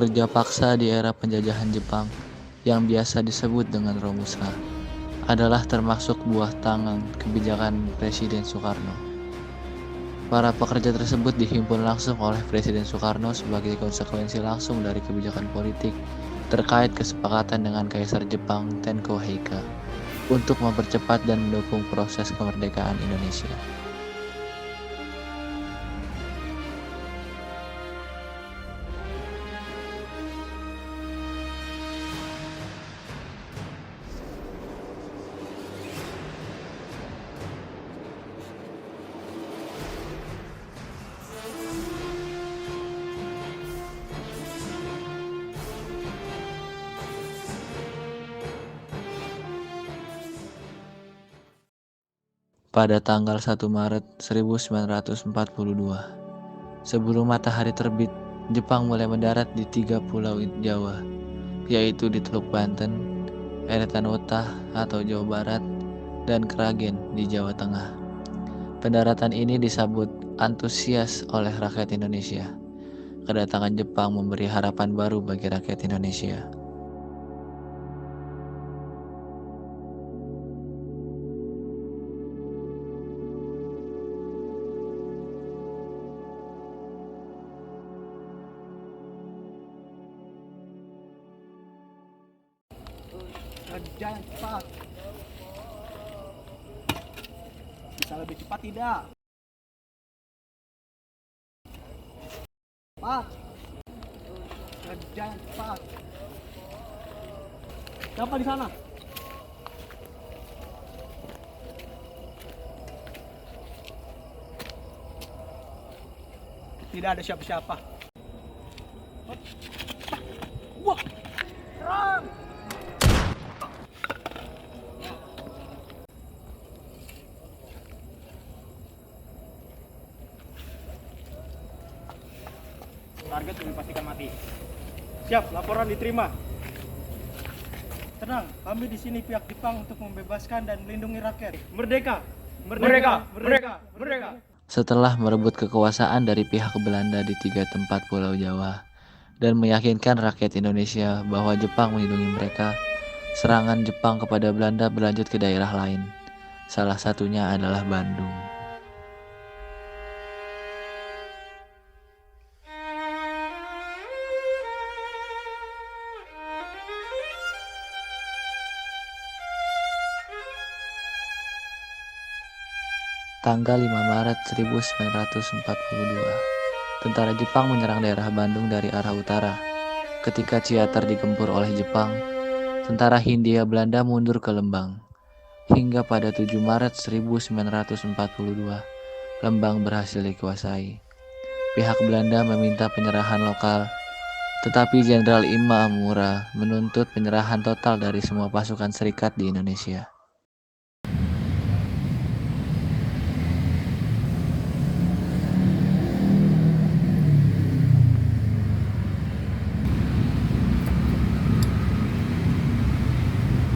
Kerja paksa di era penjajahan Jepang, yang biasa disebut dengan Romusha, adalah termasuk buah tangan kebijakan Presiden Soekarno. Para pekerja tersebut dihimpun langsung oleh Presiden Soekarno sebagai konsekuensi langsung dari kebijakan politik terkait kesepakatan dengan Kaisar Jepang Tenko Heika untuk mempercepat dan mendukung proses kemerdekaan Indonesia. Pada tanggal 1 Maret 1942, sebelum matahari terbit, Jepang mulai mendarat di 3 pulau Jawa, yaitu di Teluk Banten, Eretanota atau Jawa Barat, dan Kragen di Jawa Tengah. Pendaratan ini disambut antusias oleh rakyat Indonesia. Kedatangan Jepang memberi harapan baru bagi rakyat Indonesia. Jangan cepat. Bisa lebih cepat tidak? Cepat. Jangan cepat. Siapa di sana? Tidak ada siapa-siapa. Wah, serang! Target dipastikan mati. Siap, laporan diterima. Tenang, kami di sini pihak Jepang untuk membebaskan dan melindungi rakyat. Merdeka! Merdeka! Merdeka! Merdeka! Setelah merebut kekuasaan dari pihak Belanda di 3 tempat pulau Jawa dan meyakinkan rakyat Indonesia bahwa Jepang melindungi mereka, serangan Jepang kepada Belanda berlanjut ke daerah lain. Salah satunya adalah Bandung. Tanggal 5 Maret 1942, tentara Jepang menyerang daerah Bandung dari arah utara. Ketika Ciater digempur oleh Jepang, tentara Hindia Belanda mundur ke Lembang. Hingga pada 7 Maret 1942, Lembang berhasil dikuasai. Pihak Belanda meminta penyerahan lokal, tetapi Jenderal Imamura menuntut penyerahan total dari semua pasukan serikat di Indonesia.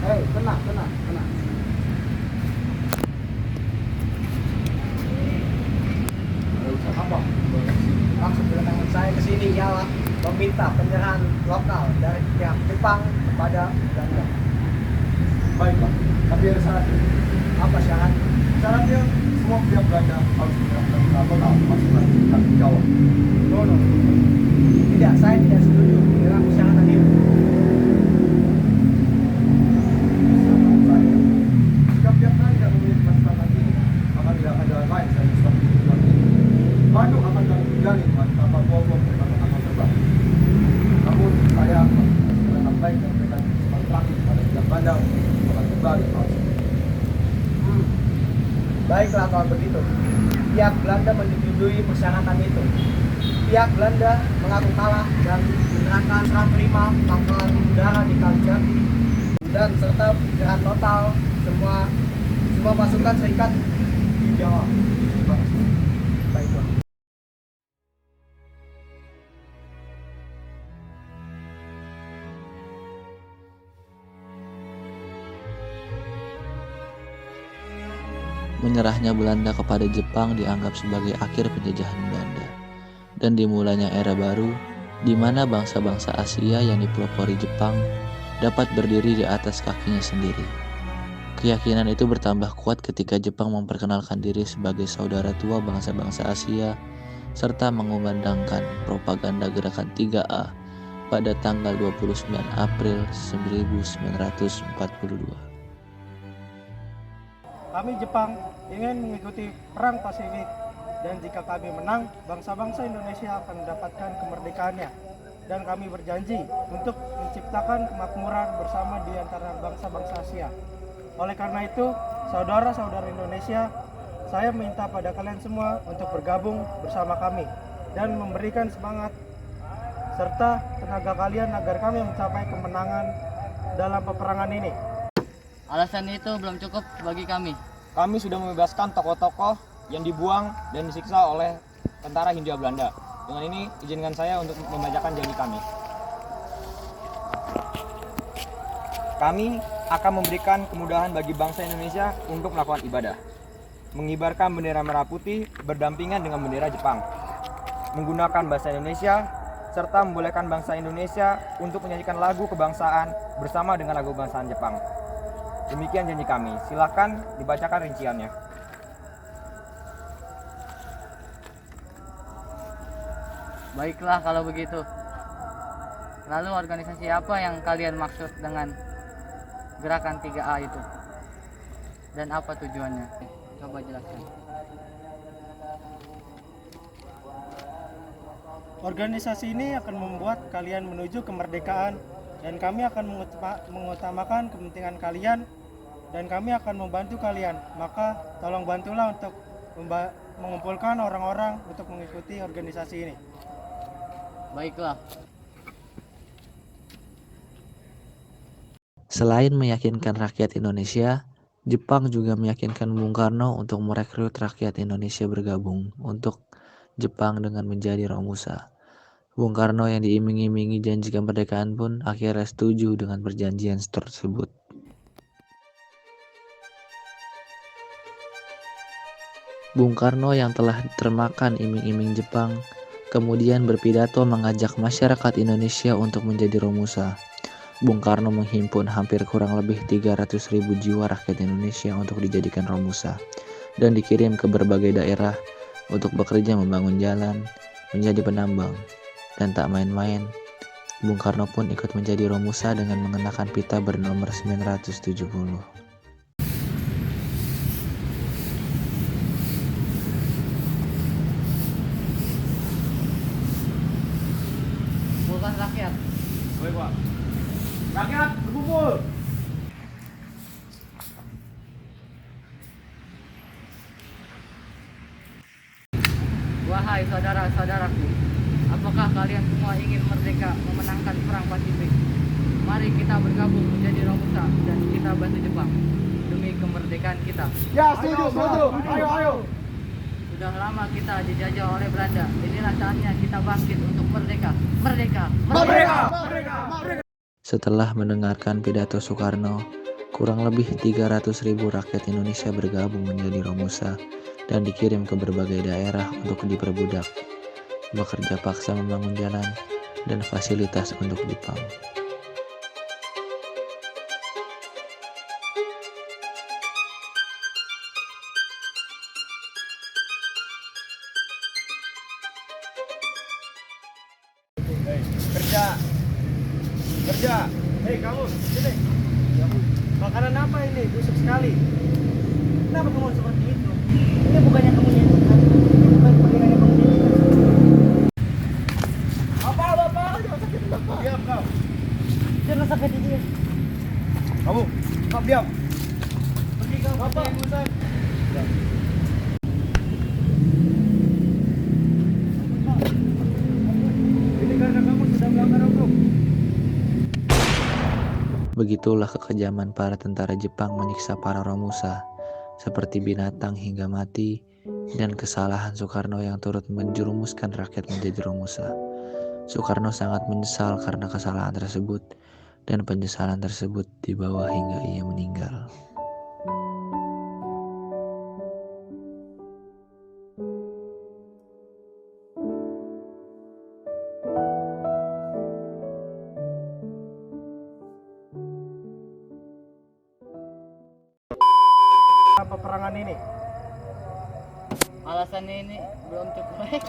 Hei, tenang. Apa? Maksud kedatangan saya ke sini ialah meminta penyerahan lokal dari pihak Jepang kepada Belanda. Baiklah, tapi ada syaratnya. Apa syarat? Syaratnya semua pihak Belanda harus menyerahkan total pasukan di Jawa. No. Tidak, saya tidak setuju dengan persyaratan itu. Jika pihak lain tidak memiliki pasukan lagi, maka tidak akan jalan lain selain stop lagi. Bandung akan terjadi tanpa bom dan tanpa terbang. Namun saya akan baik dan memberikan kesempatan terakhir pada pihak Belanda untuk akan kembali ke hal Baiklah kalau begitu. Pihak Belanda menyetujui persyaratan itu. Pihak Belanda mengaku kalah dan menyerahkan serah terima pangkalan udara di Kalijati dan serta penyerahan total semua pasukan serikat di Jawa. Baiklah. Menyerahnya Belanda kepada Jepang dianggap sebagai akhir penjajahan Belanda dan dimulainya era baru di mana bangsa-bangsa Asia yang dipelopori Jepang dapat berdiri di atas kakinya sendiri. Keyakinan itu bertambah kuat ketika Jepang memperkenalkan diri sebagai saudara tua bangsa-bangsa Asia serta mengumandangkan propaganda gerakan 3A pada tanggal 29 April 1942. Kami Jepang ingin mengikuti Perang Pasifik dan jika kami menang, bangsa-bangsa Indonesia akan mendapatkan kemerdekaannya. Dan kami berjanji untuk menciptakan kemakmuran bersama di antara bangsa-bangsa Asia. Oleh karena itu, saudara-saudara Indonesia, saya minta pada kalian semua untuk bergabung bersama kami dan memberikan semangat serta tenaga kalian agar kami mencapai kemenangan dalam peperangan ini. Alasan itu belum cukup bagi kami. Kami sudah membebaskan tokoh-tokoh yang dibuang dan disiksa oleh tentara Hindia Belanda. Dengan ini, izinkan saya untuk membacakan janji kami. Kami akan memberikan kemudahan bagi bangsa Indonesia untuk melakukan ibadah, mengibarkan bendera merah putih berdampingan dengan bendera Jepang, menggunakan bahasa Indonesia, serta membolehkan bangsa Indonesia untuk menyanyikan lagu kebangsaan bersama dengan lagu kebangsaan Jepang. Demikian janji kami. Silakan dibacakan rinciannya. Baiklah kalau begitu. Lalu organisasi apa yang kalian maksud dengan gerakan 3A itu? Dan apa tujuannya? Coba jelaskan. Organisasi ini akan membuat kalian menuju kemerdekaan dan kami akan mengutamakan kepentingan kalian dan kami akan membantu kalian. Maka tolong bantulah untuk mengumpulkan orang-orang untuk mengikuti organisasi ini. Baiklah. Selain meyakinkan rakyat Indonesia, Jepang juga meyakinkan Bung Karno untuk merekrut rakyat Indonesia bergabung untuk Jepang dengan menjadi Romusa. Bung Karno yang diiming-imingi janji kemerdekaan pun akhirnya setuju dengan perjanjian tersebut. Bung Karno yang telah termakan iming-iming Jepang kemudian berpidato mengajak masyarakat Indonesia untuk menjadi Romusa. Bung Karno menghimpun hampir kurang lebih 300.000 jiwa rakyat Indonesia untuk dijadikan Romusa dan dikirim ke berbagai daerah untuk bekerja membangun jalan, menjadi penambang, dan tak main-main. Bung Karno pun ikut menjadi Romusa dengan mengenakan pita bernomor 970. Kumpulkan rakyat. Baik, Pak. Rakyat berkumpul. Wahai saudara-saudaraku, apakah kalian semua ingin merdeka memenangkan Perang Pasifik? Mari kita bergabung menjadi Romusa dan kita bantu Jepang demi kemerdekaan kita. Ya, setuju. Ayo. Sudah lama kita dijajah oleh Belanda. Inilah saatnya kita bangkit untuk merdeka. Merdeka. Setelah mendengarkan pidato Soekarno, kurang lebih 300.000 rakyat Indonesia bergabung menjadi Romusa dan dikirim ke berbagai daerah untuk diperbudak, bekerja paksa membangun jalan dan fasilitas untuk Jepang. Kerja. Hei kamu, sini. Makanan apa ini? Busuk sekali. Kenapa kamu seperti itu? Ini bukannya kamu nyanyikan. Ini bukan panggilannya kamu nyanyikan. Apa bapak? Jangan sakit bapak. Diam kau. Jangan sakit dia. Kamu, stop diam. Pergi kau bapak. Ini karena kamu sudah melanggar hukum. Begitulah kekejaman para tentara Jepang menyiksa para Romusa, seperti binatang hingga mati, dan kesalahan Soekarno yang turut menjerumuskan rakyat menjadi Romusa. Soekarno sangat menyesal karena kesalahan tersebut, dan penyesalan tersebut dibawa hingga ia meninggal. peperangan ini? Alasan ini belum cukup baik.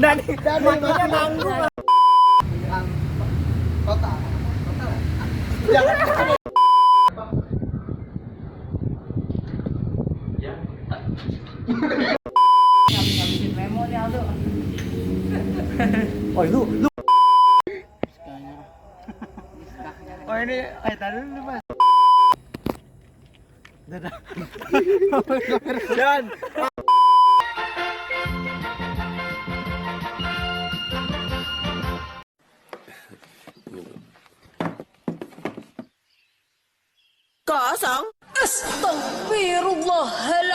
Dan makanya nanggung. Pemilihan kota. Jangan. Ngabisin memo nih Aldo. Oh itu lu. Miskanya. Oh ini tadi dulu Mas. Dadah. Dan Astagfirullahaladzim.